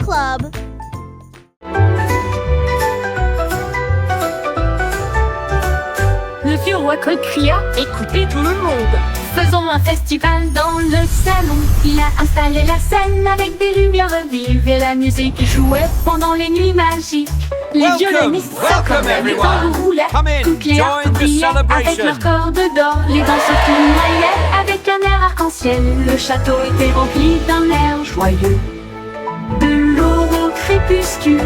Club. Le vieux roi Cole cria: écoutez tout le monde, faisons un festival dans le salon. Il a installé la scène avec des lumières vives et la musique jouait pendant les nuits magiques. Les violonistes s'accordaient, les tambours roulaient, toutes les harpes brillaient avec leurs cordes d'or. Les danseurs tournoyaient avec un air arc-en-ciel. Le château était rempli d'un air joyeux. De l'aube au crépuscule,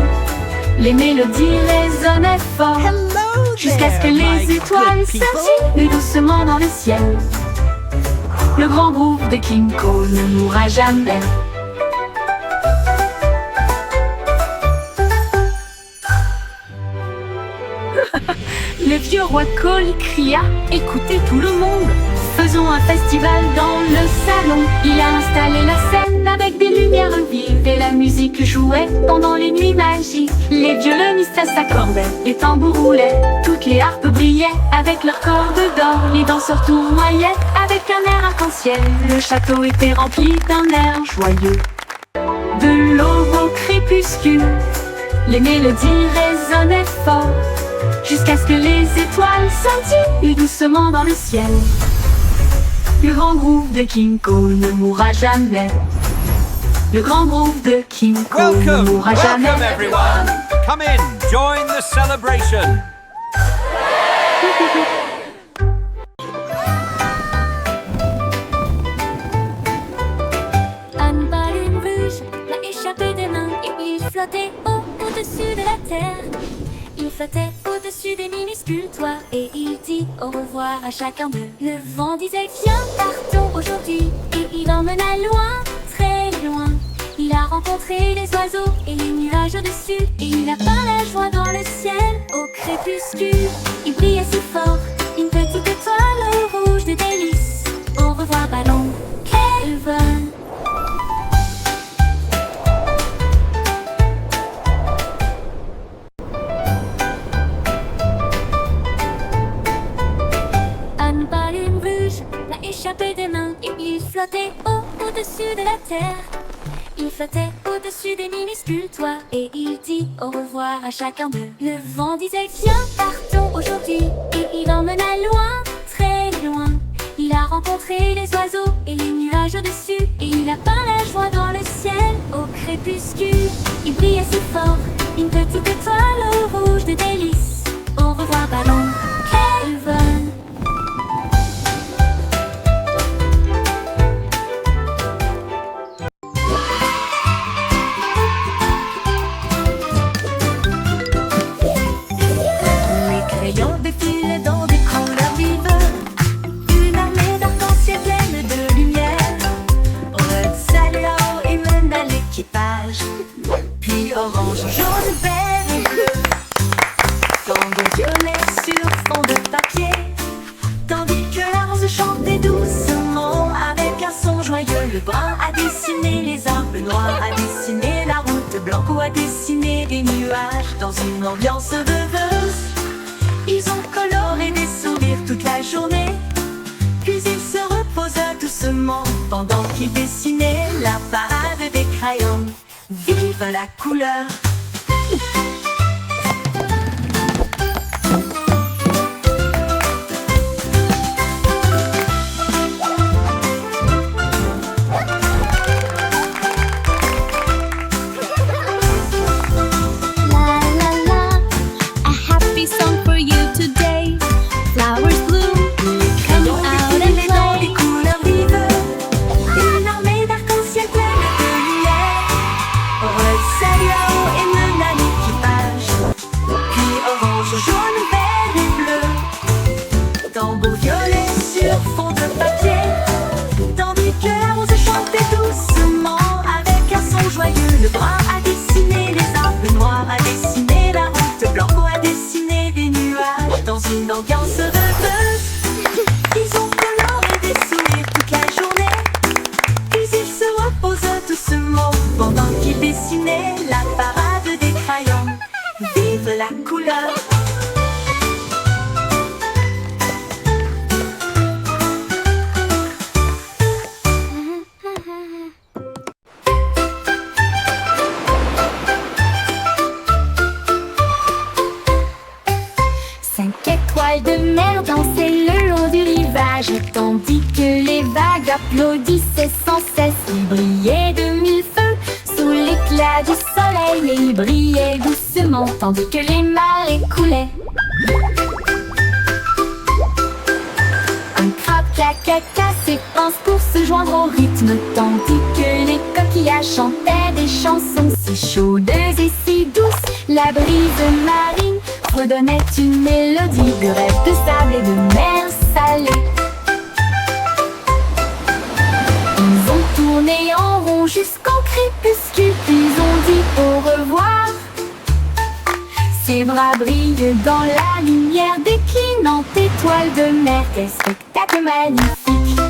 les mélodies résonnaient fort, jusqu'à ce que les étoiles scintillent doucement dans le ciel. Le grand groove de King Cole ne mourra jamais. Le vieux roi Cole cria: écoutez tout le monde, faisons un festival dans le salon. Il a installé la scène avec des lumières vives et la musique jouait pendant les nuits magiques. Les violonistes s'accordaient, les tambours roulaient, toutes les harpes brillaient avec leurs cordes d'or. Les danseurs tournoyaient avec un air arc-en-ciel. Le château était rempli d'un air joyeux. De l'aube au crépuscule, les mélodies résonnaient fort, jusqu'à ce que les étoiles scintillent doucement dans le ciel. Le grand groove de King Cole ne mourra jamais. Le grand groove de King Cole ne mourra jamais. Welcome everyone. Come in, join the celebration. Un ballon rouge l'a échappé des mains et il flottait au-dessus de la terre. Il flottait au-dessus des minuscules toits et il dit au revoir à chacun d'eux. Le vent disait viens, partons aujourd'hui, et il emmena loin, très loin. Il a rencontré les oiseaux et les nuages au-dessus, et il a peint la joie dans le ciel au crépuscule. Il brillait si fort, une petite étoile rouge de délices. Au revoir ballon, quel vol! Échappé des mains et il flottait au-dessus de la terre. Il flottait au-dessus des minuscules toits et il dit au revoir à chacun d'eux. Le vent disait viens, partons aujourd'hui, et il emmena loin, très loin. Il a rencontré les oiseaux et les nuages au-dessus, et il a peint la joie dans le ciel au crépuscule. Il brillait si fort, une petite étoile rouge de délices. Au revoir ballon, quel vol! Défilent dans des couleurs vives, une armée d'arc-en-ciel pleine de lumière. Red, Salao et mène à l'équipage, puis orange, jaune, vert et bleu, tendons violet sur fond de papier, tandis que la rose chantait doucement avec un son joyeux. Le brun a dessiné les arbres, le noir a dessiné la route, blanc a dessiné des nuages dans une ambiance rêveuse. Ils ont coloré des sourires toute la journée, puis ils se reposent doucement pendant qu'ils dessinaient la parade des crayons. Vive la couleur! Salut tandis que les vagues applaudissaient sans cesse. Il brillait de mille feux sous l'éclat du soleil, et il brillait doucement tandis que les marées coulaient. Un crabe caca s'épanse pour se joindre au rythme, tandis que les coquillages chantaient des chansons si chaudes et si douces. La brise marine redonnait une mélodie de rêve de sable et de mer salée. Ils ont tourné en rond jusqu'au crépuscule, puis ont dit au revoir. Ses bras brillent dans la lumière déclinante étoile de mer. Quel spectacle magnifique!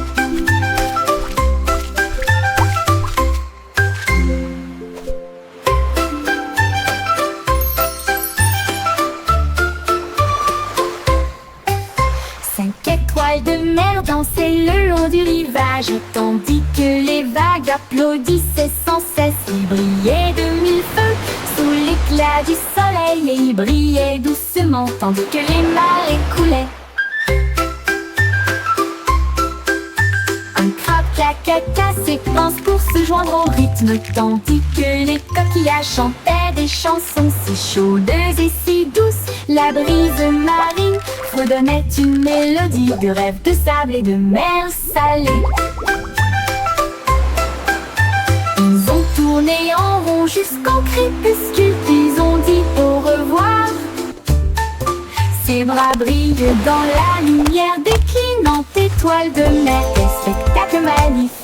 Cinq étoiles de mer dansaient le long du rivage, tandis que les vagues applaudissaient sans cesse. Il brillait de mille feux sous l'éclat du soleil, et il brillait doucement tandis que les marées coulaient. Un crabe caca s'épanse pour se joindre au rythme, tandis que les coquillages chantaient des chansons si chaudes et si douces. La brise marine redonnait une mélodie de rêve de sable et de mer salée. Ils ont tourné en rond jusqu'au crépuscule, puis ont dit au revoir. Ses bras brillent dans la lumière déclinante étoile de mer. Quel spectacle magnifique!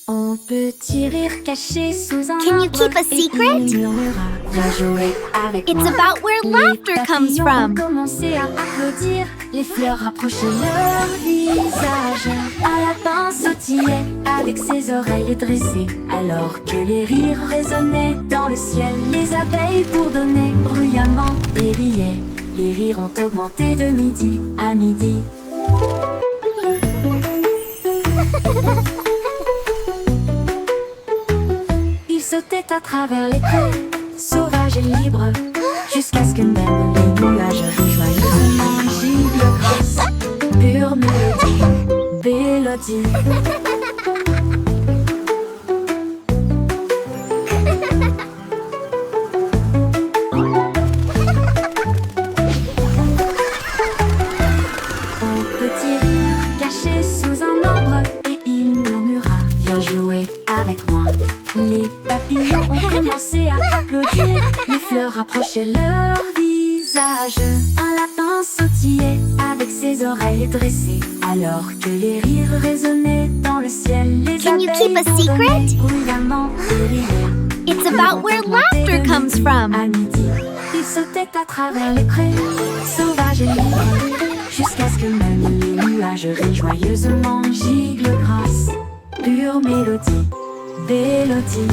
On peut rire caché sous un Can you arbre, keep a et secret? il murmura, viens jouer avec It's moi. about where Les laughter comes papillons from. ont commencé à applaudir, les fleurs rapprochaient leur visage. Un lapin sautillait avec ses oreilles dressées, alors que les rires résonnaient dans le ciel. Les abeilles bourdonnaient bruyamment et riaient. Les rires ont augmenté de midi à midi. Il sautait à travers les prés, sauvage et libre, jusqu'à ce que même les nuages rient joyeusement. Gigle grasse, pure mélodie, mélodie. Un petit rire caché sous un arbre, et il murmura, viens jouer avec moi. Les papillons ont commencé à applaudir, les fleurs rapprochaient leur visage. Un lapin sautillait avec ses oreilles dressées, alors que les rires résonnaient dans le ciel. Les Can you keep a abeilles secret? bourdonnaient bruyamment et riaient. It's about where laughter comes from. À midi, il sautait à travers les prés, sauvage et libre, jusqu'à ce que même les nuages rient joyeusement. Gigle grasse, pure mélodie, mélodie.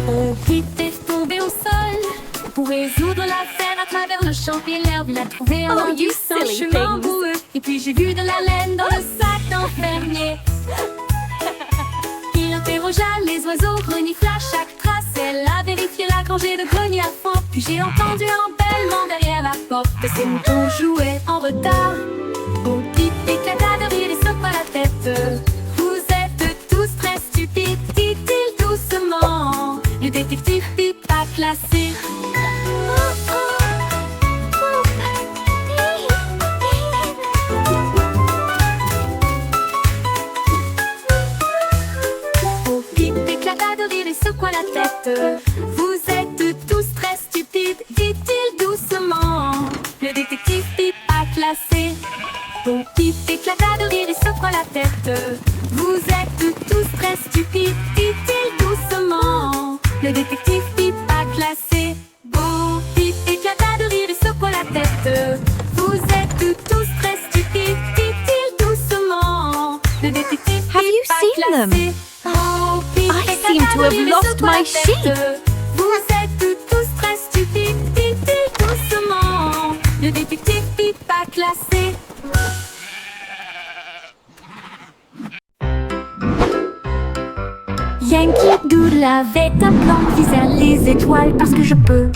On quittait tombé au sol pour résoudre l'affaire à travers le champ et l'herbe. Il a trouvé un Oh, you indistinct silly chemin things. boueux. Et puis j'ai vu de la laine dans le sac d'un fermier. Il interrogea les oiseaux, renifla chaque trace. Elle a vérifié la rangée de greniers à fond. Puis j'ai entendu un bêlement derrière la porte. Ces moutons jouaient en retard. Au pipe éclata de rire et secoua la tête. Vous êtes tous très stupides, dit-il doucement. Le détective pipe a classé. Au pipe éclata de rire et secoua la tête. Vous êtes tous très stupides, dit-il doucement. Le détective pipe a classé. Au pipe éclata de rire et secoua la tête. Vous êtes tous très stupides, dit-il doucement. Le détective pipe a classé. Bon pipe éclata de rire et secoua la tête. Vous êtes tous très stupides, dit-il doucement. Le détective Have you pipe a seen them? classé. Bon pipe I éclata seem to de have rire et lost secoua la my tête. sheep. Vous êtes tous très stupides, dit-il doucement. Le détective pipe a classé. Yankee Doodle avait un plan, visait les étoiles parce que je peux.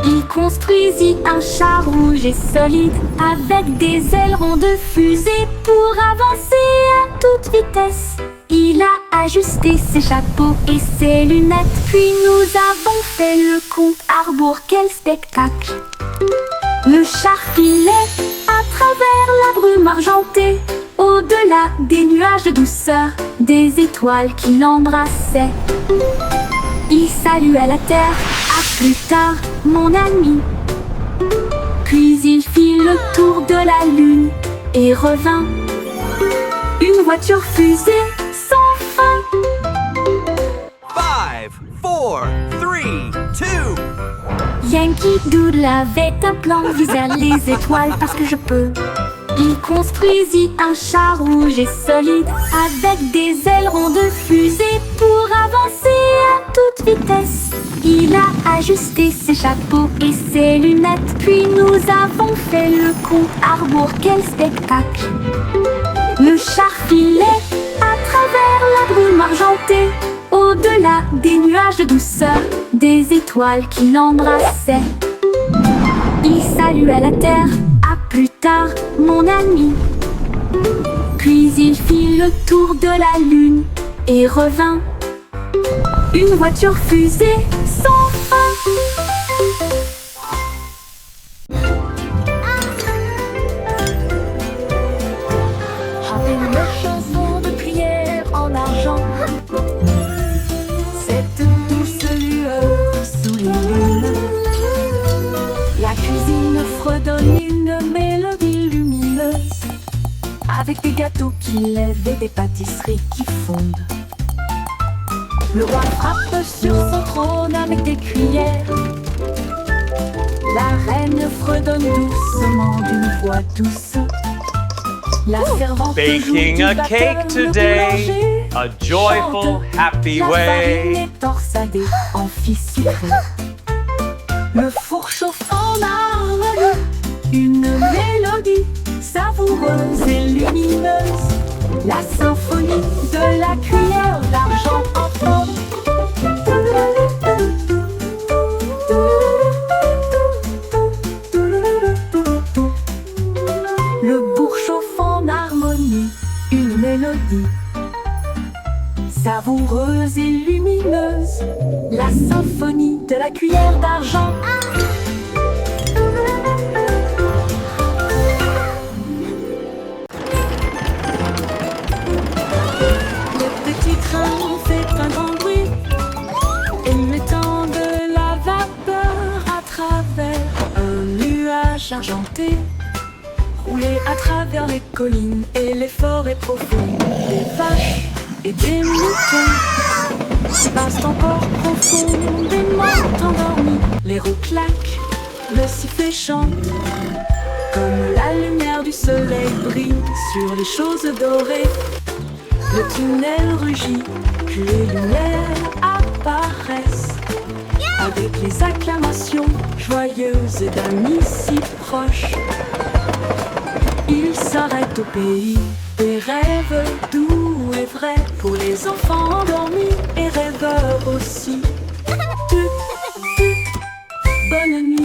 Il construisit un char rouge et solide avec des ailerons de fusée pour avancer à toute vitesse. Il a ajusté ses chapeaux et ses lunettes, puis nous avons fait le compte à rebours. Quel spectacle! Le char filait à travers la brume argentée, au-delà des nuages de douceur, des étoiles qui l'embrassaient. Il saluait la terre, à plus tard, mon ami. Puis il fit le tour de la lune et revint. Une voiture fusée sans fin. 5, 4, 3, 2. Yankee Doodle avait un plan, visait les étoiles parce que je peux. Il construisit un char rouge et solide avec des ailerons de fusée pour avancer à toute vitesse. Il a ajusté ses chapeaux et ses lunettes, puis nous avons fait le compte à rebours. Quel spectacle! Le char filait à travers la brume argentée, au-delà des nuages de douceur, des étoiles qui l'embrassaient. Il saluait la terre, à plus tard, mon ami. Puis il fit le tour de la lune et revint. Une voiture fusée sans fin. J'avais une chanson de prière en argent. Cette douce lueur sous les lunes. La cuisine fredonne une mélodie lumineuse, avec des gâteaux qui lèvent et des pâtisseries qui fondent. Le roi frappe sur son trône avec des cuillères. La reine fredonne doucement d'une voix douce. La servante Baking a cake today, a joyful, happy La farine way. est torsadée en fissurée. Le four chauffe en harmonie, une mélodie savoureuse et lumineuse. La symphonie de la cuillère d'argent en forme. Le bourg chauffe en harmonie, une mélodie savoureuse et lumineuse. La symphonie de la cuillère d'argent. Le petit train fait un grand bruit, émettant de la vapeur à travers un nuage argenté. Rouler à travers les collines et les forêts profondes, des vaches et des moutons passent encore profondément endormis. Les roues claquent, le sifflet chante, comme la lumière du soleil brille sur les choses dorées. Le tunnel rugit, puis les lumières apparaissent, avec les acclamations joyeuses d'amis si proches. Il s'arrête au pays des rêves doux et vrais, pour les enfants endormis et rêveurs aussi. Bonne nuit.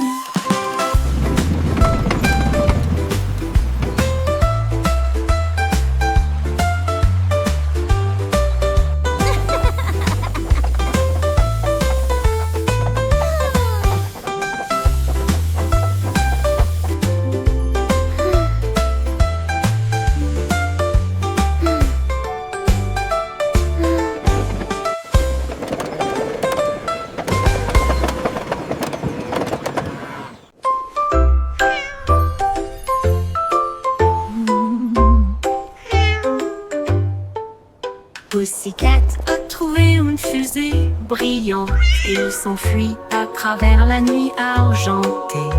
Pussycat a trouvé une fusée brillante. Il s'enfuit à travers la nuit argentée.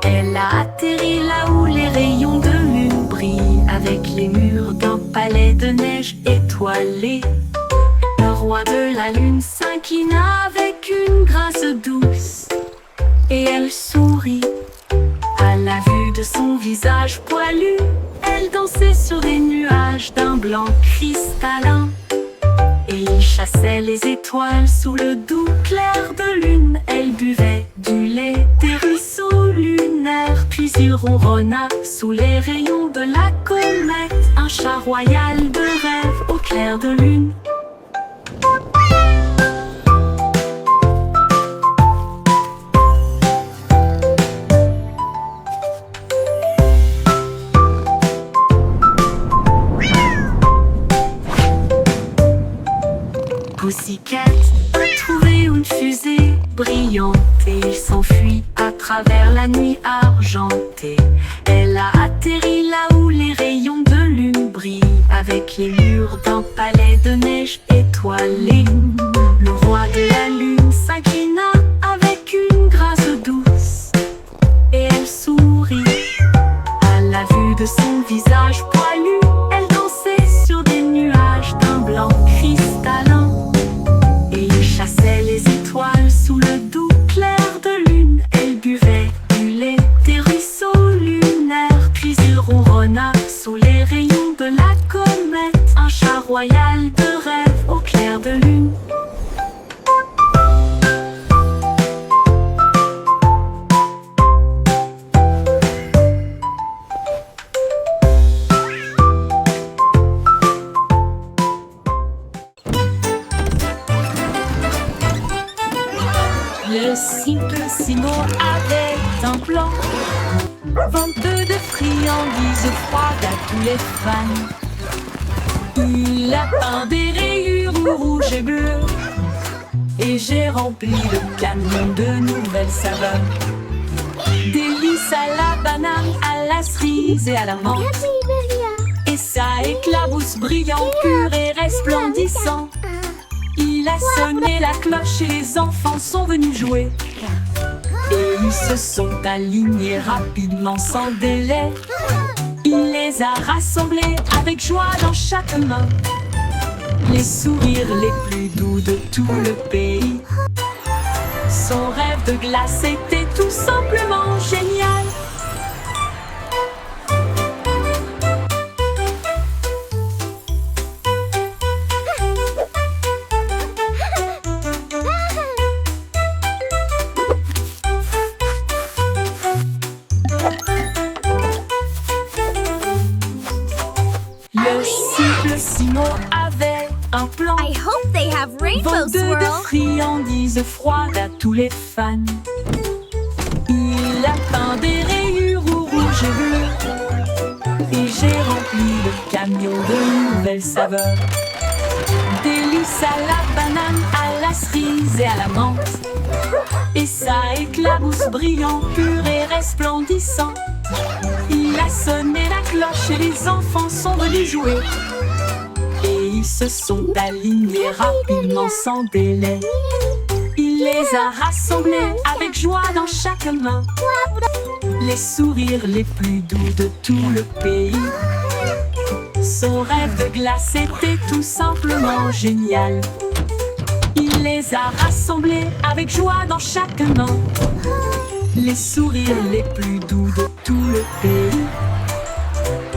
Elle a atterri là où les rayons de lune brillent, avec les murs d'un palais de neige étoilé. Le roi de la lune s'inclina avec une grâce douce, et elle sourit à la vue de son visage poilu. Elle dansait sur les nuages d'un blanc cristallin, et il chassait les étoiles sous le doux clair de lune. Elle buvait du lait des ruisseaux lunaires, puis il ronronna sous les rayons de la comète. Un chat royal de rêve au clair de lune. Pussycat a trouvé une fusée brillante et il s'enfuit à travers la nuit argentée. Elle a atterri là où les rayons de lune brillent, avec les murs d'un palais de neige étoilé. Le roi de la lune s'inclina avec une grâce douce et elle sourit à la vue de son visage poilu. Elle dansait sur des nuages d'un blanc cristallin. Chassait les étoiles sous le doux clair de lune. Elle buvait du lait des ruisseaux lunaires, puis il ronronna sous les rayons de la comète. Un chat royal de rêve au clair de lune. Le Simplissimo avait un plan, venteux de friandises froides à tous les fans. Il a peint des rayures rouges et bleues, et j'ai rempli le camion de nouvelles saveurs. Délices à la banane, à la cerise et à la menthe. Et ça éclabousse brillant, pur et resplendissant. Il a sonné la cloche et les enfants sont venus jouer. Et ils se sont alignés rapidement sans délai. Il les a rassemblés avec joie dans chaque main. Les sourires les plus doux de tout le pays. Son rêve de glace était tout simplement génial. Le Simplissimo avait un plan, I hope they have rainbow venteux de swirl. friandises froides à tous les fans. Il a peint des rayures rouges et bleues, et j'ai rempli le camion de nouvelles saveurs. Délices à la banane, à la cerise et à la menthe. Et ça éclabousse brillant, pur et resplendissant. Il a sonné la cloche et les enfants sont venus jouer. Et ils se sont alignés rapidement sans délai. Il les a rassemblés avec joie dans chaque main. Les sourires les plus doux de tout le pays. Son rêve de glace était tout simplement génial. Il les a rassemblés avec joie dans chaque main. Les sourires les plus doux de tout le pays.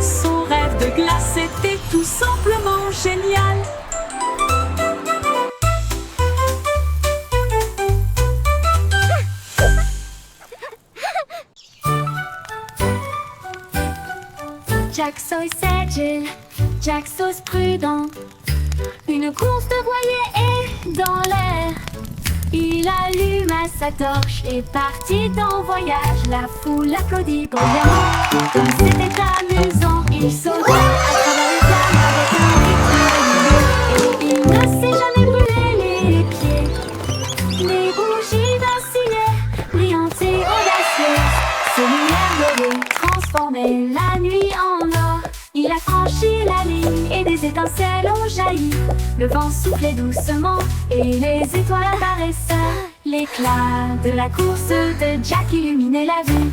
Son rêve de glace était tout simplement génial. Jack Sauce agile, Jack Sauce prudent. Une course de voilier est dans l'air. Il allume sa torche et partit en voyage. La foule applaudit bruyamment. Comme c'était amusant, il sauta à travers les flammes avec un rythme régulier. Et il ne s'est jamais brûlé les pieds. Les bougies vacillaient, brillantes et audacieuses. Ses lumières dorées transformaient la nuit en or. Il a franchi la ligne et des étincelles ont jailli. Le vent soufflait doucement et les étoiles apparaissaient. L'éclat de la course de Jack illuminait la vue.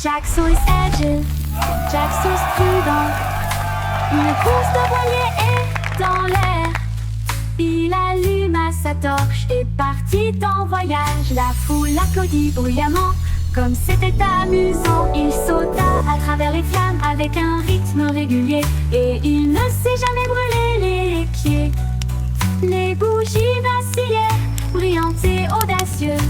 Jack Sauce agile, Jack Sauce prudent. Une course de voilier est dans l'air. Il alluma sa torche et partit en voyage. La foule applaudit bruyamment, comme c'était amusant. Il sauta à travers les flammes avec un rythme régulier, et il ne s'est jamais brûlé les pieds. Les bougies vacillaient, brillantes et audacieuses.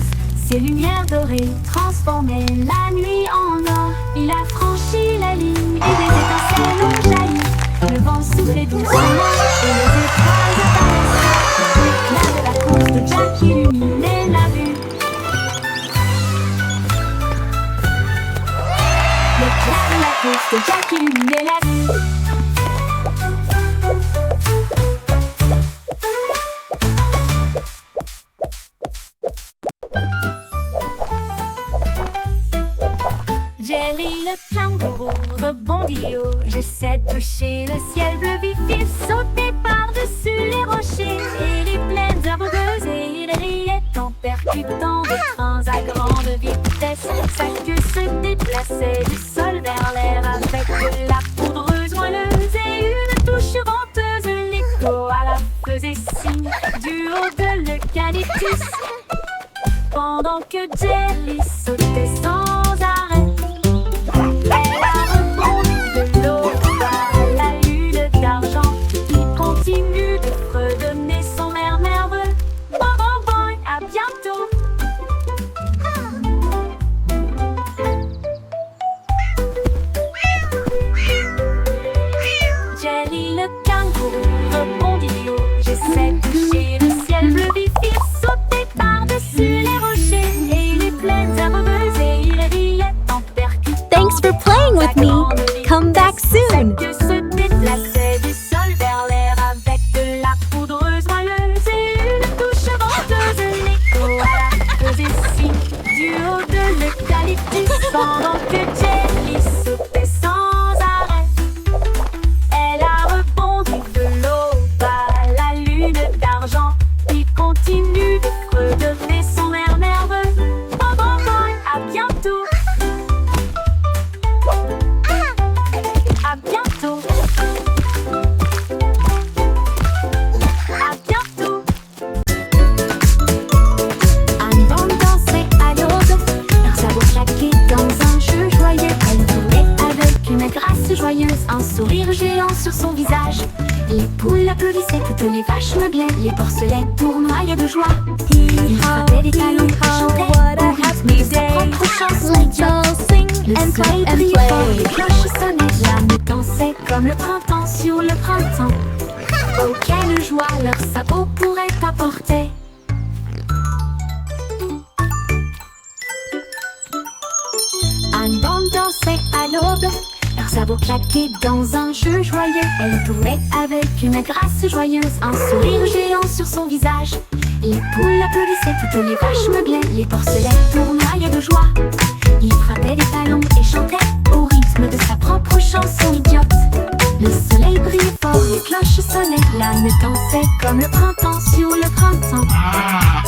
Ses lumières dorées transformaient la nuit en or. Il a franchi la ligne et des étincelles ont jailli. Le vent soufflait doucement et les étoiles apparaissaient. L'éclat de la course de Jack illuminait la vue. L'éclat de la course de Jack illuminait la vue. Jerry le kangourou rebondit haut. J'essaie de toucher le ciel bleu vif. Il sautait par-dessus les rochers et les plaines herbeuses, et il riait en percutant des trains à grande vitesse. Sa queue se déplaçait du sol vers l'air avec de la poudreuse moelleuse et une touche venteuse. Les koalas faisaient signe du haut de l'eucalyptus pendant que Jerry sautait sans arrêt. Elle a rebondi de l'eau à la lune d'argent. Il continue de fredonner son air nerveux. Bon, bon, bon, à bientôt. Jerry le kangourou rebondit haut. J'essaie de toucher le ciel bleu vif. Il sautait par-dessus les rochers et les plaines herbeuses, et il riait en percutant. Thanks for playing with me. Come back soon. Que se déplaçait du sol vers l'air avec de la poudreuse moelleuse et une touche venteuse. Les koalas faisaient signe du haut de l'eucalyptus pendant que Jerry sautait sans arrêt. Elle a rebondi de l'eau à la lune d'argent. Il continue de fredonner son air nerveux. Bon, bon, bon, à bientôt. À bientôt. À bientôt. Anne Bande dansait à l'aube, leur sabot claquait dans un jeu joyeux. Elle courait avec une grâce joyeuse, un sourire géant sur son visage. Les poules applaudissaient, toutes les vaches meuglaient, les porcelets tournoyaient de joie. Il frappait des talons, chantait au rythme de sa propre chanson idiote. Le soleil brillait fort, les cloches sonnaient, l'âme dansait comme le printemps sur le printemps. Oh, quelle joie leurs sabots pourraient apporter. Anne Bande dansait à l'aube, leurs sabots claquaient dans un jeu joyeux. Elle courait avec une grâce joyeuse, un sourire géant sur son visage. Les poules applaudissaient, toutes les vaches meuglaient, les porcelets tournoyaient de joie. Il frappait des talons et chantait au rythme de sa propre chanson idiote. Le soleil brillait fort, les cloches sonnaient, l'âne dansait comme le printemps sur le printemps.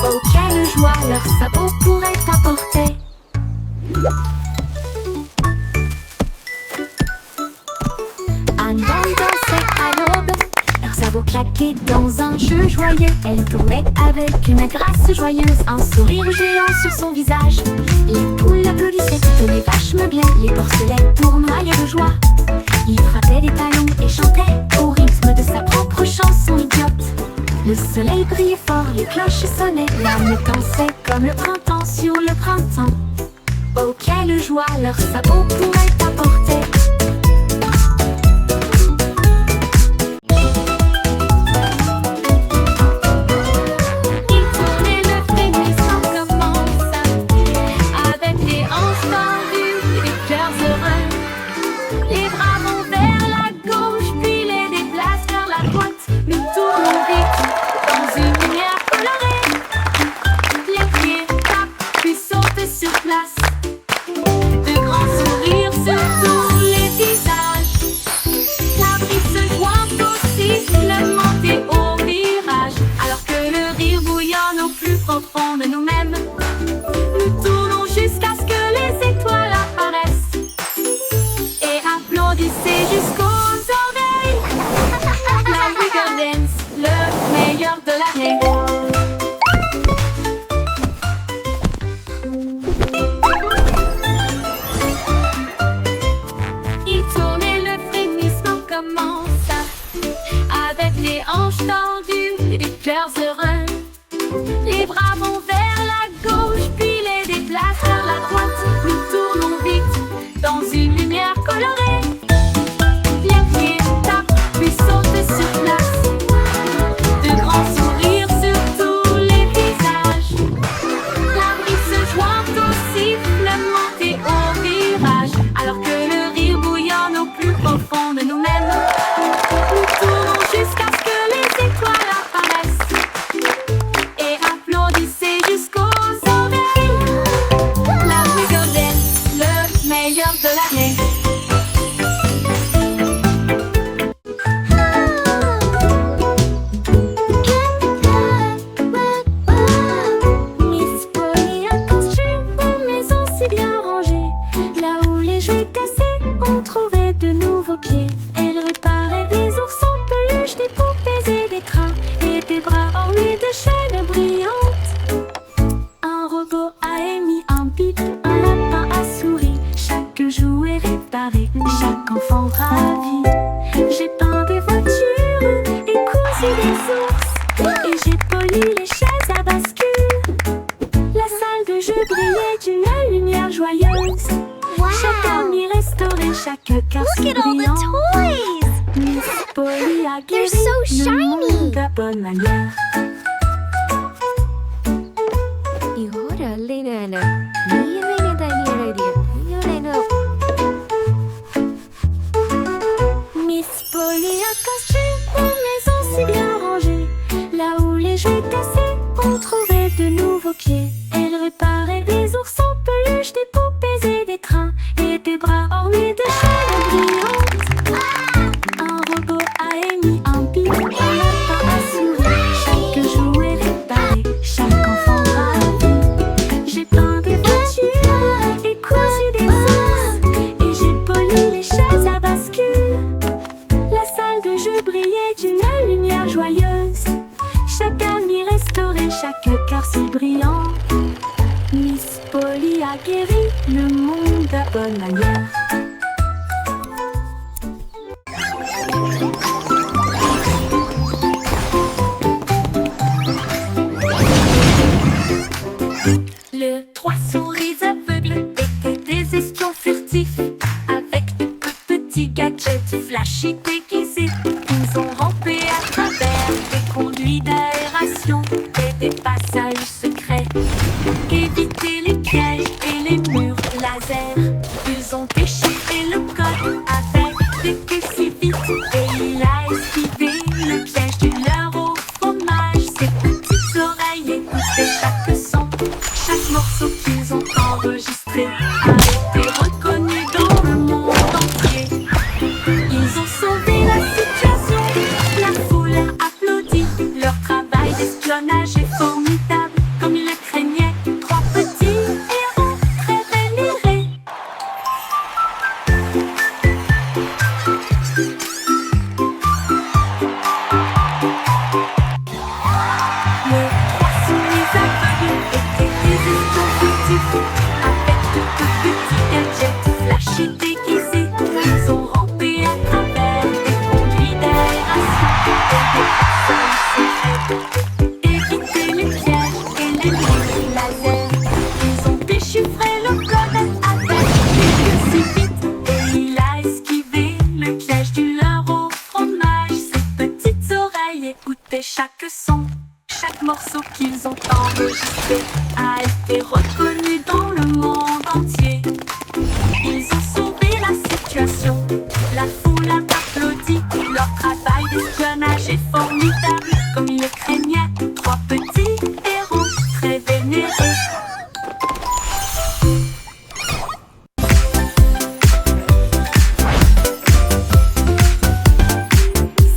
Oh, quelle joie leurs sabots pourraient apporter. Anne Bande dansait à l'aube, leurs sabots claquaient dans un jeu joyeux. Elle courait avec une grâce joyeuse, un sourire géant sur son visage. Les poules applaudissaient, toutes les vaches meuglaient, les porcelets tournoyaient de joie. Il frappait des talons et chantait au rythme de sa propre chanson idiote. Le soleil brillait fort, les cloches sonnaient, l'âne dansait comme le printemps sur le printemps. Oh, quelle joie leurs sabots pourraient apporter. De grands sourires sur tout commença avec les hanches tendues et des cœurs heureux. Les bras vont vers la gauche, puis les déplacent vers la droite. Nous tournons vite dans une lumière colorée. Les pieds tapent, puis sautent sur place. De grands sourires sur tous les visages. La brise se joint au sifflement et au virage. Alors que le rire bouillonne au plus profond de nous-mêmes. Nous tournons jusqu'à ce que les étoiles apparaissent. Et applaudissez jusqu'aux oreilles. La rigolette, le meilleur de l'année. Miss Polly a construit une maison si bien rangée. Là où les jouets cassés ont trouvé de nouveaux pieds. Elle réparait des oursons peluches, des poupées et des crins. Et des bras ornés de chaînes brillantes. Un robot a émis un bip, un lapin a souri. Chaque jouet réparé, chaque enfant ravi. J'ai peint des voitures et cousu des ours. Et j'ai poli les chaises à bascule. La salle de jeu brillait d'une lumière joyeuse. Chaque ami restauré, chaque carte brillant. Miss Polly a guéri le monde de bonne manière. Miss Polly a construit une maison si bien rangée. Là où les jouets cassés ont trouvé de nouveaux pieds. Elle réparait des oursons peluches, des poupées et des trains. Et des bras ornés de chaînes brillantes. Un robot a émis un bip, un lapin a souri. Chaque jouet réparé, chaque enfant ravi. J'ai peint des voitures et cousu des ours. Et j'ai poli les chaises à bascule. La salle de jeu brillait d'une lumière joyeuse. Chaque ami restauré, chaque cœur si brillant. Miss Polly a guéri le monde de bonne manière. Le trois souris aveugles étaient des espions furtifs. Avec de petits gadgets flashy déguisés. Ils ont rampé à travers des conduits d'aération et des passages secrets. Éviter les pièges et les murs laser. Ils ont déchiré le code avec des queues si vite. Et il a esquivé le piège du leurre au fromage. Ses petites oreilles écoutaient chaque son. Chaque morceau qu'ils ont enregistré a été reconnu dans le monde entier. Ils ont sauvé la situation, la foule a applaudi. Leur travail d'espionnage est formidable, comme ils le craignaient. Trois petits héros très vénérés. Les trois souris aveugles étaient des espions furtifs. Avec de petits gadgets flashy déguisés. Ils ont rampé à travers des conduits d'aération et des passages secrets. Éviter les pièges et les murs laser. Ils ont déchiffré le code avec des queues si vite. Et il a esquivé le piège du leurre au fromage. Ses petites oreilles écoutaient chaque son. Chaque morceau qu'ils ont enregistré a été reconnu dans le monde entier. Ils ont sauvé la situation, la foule a applaudi. Leur travail d'espionnage est formidable, comme ils le craignaient. Trois petits héros très vénérés.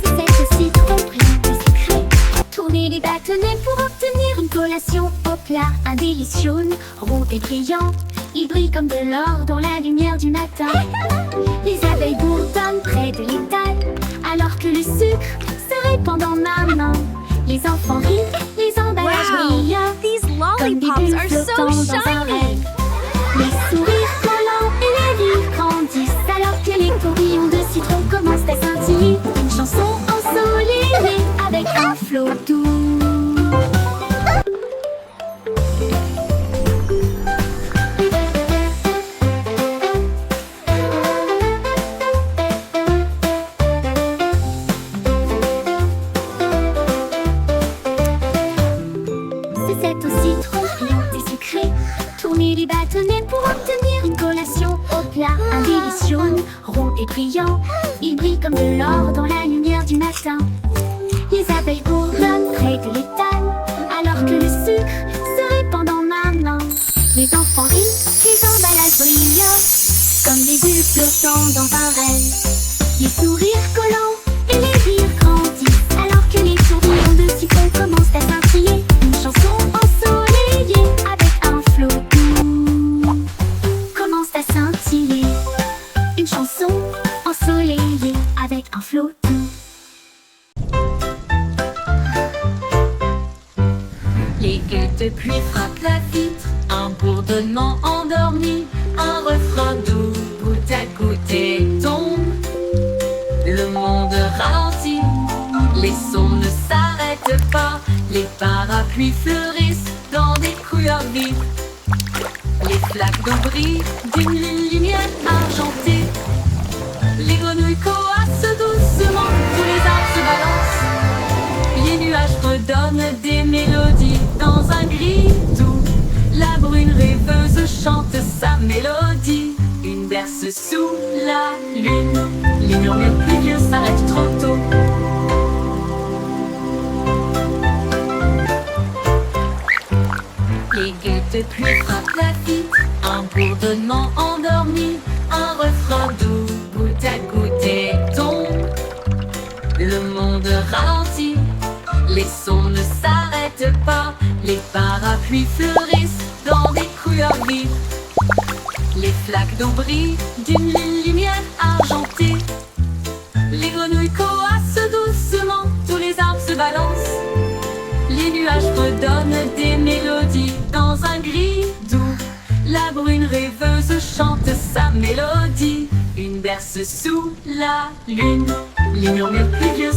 C'est aussi tromperie de secret. Tourner les bâtonnets pour obtenir une collation au plat. Un délicieux rond et brillant. Il brille comme de l'or dans la lumière du matin. Les abeilles bourdonnent près de l'étal, alors que le sucre se répand dans ma main. Les enfants rient, les emballages brillent. These Comme des lollipops bulles are so flottant dans un shiny. rêve. Les sourires collants et les rires grandissent, alors que les tourbillons de citron commencent à scintiller. brillant, il brille comme de l'or dans la lumière du matin. Les abeilles bourdonnent près de l'étal, alors que le sucre se répand dans ma main. Les enfants rient, les emballages brillent, comme des bulles flottant dans un rêve. Les sourires collants et les rires grandissent, alors que les tourbillons de sucre commencent à scintiller. Une chanson ensoleillée avec un flot doux commence à scintiller. Une chanson ensoleillée avec un flot doux. Les gueules de pluie frappent la vitre, un bourdonnement endormi, un refrain doux, goutte à goutte et tombe. Le monde ralentit, les sons ne s'arrêtent pas, les parapluies fleurissent dans des couleurs vives. Les flaques d'eau brillent d'une lumière argentée. Les grenouilles coassent doucement, tous les arbres se balancent. Les nuages redonnent des mélodies dans un gris doux. La brune rêveuse chante sa mélodie. Une berce sous la lune. Les murmures pluvieux s'arrêtent trop tôt. Les gueules de pluie frappent la vitre, un bourdonnement endormi, un refrain doux, goutte à goutte et tombe. Le monde ralentit, les sons ne s'arrêtent pas, les parapluies fleurissent dans des couleurs vives. Les flaques d'eau brillent d'une lumière argentée. Les grenouilles coassent doucement, tous les arbres se balancent. Les nuages redonnent des mélodies dans un gris doux. La brune rêveuse chante sa mélodie. Une berce sous la lune. Les murmures pluvieux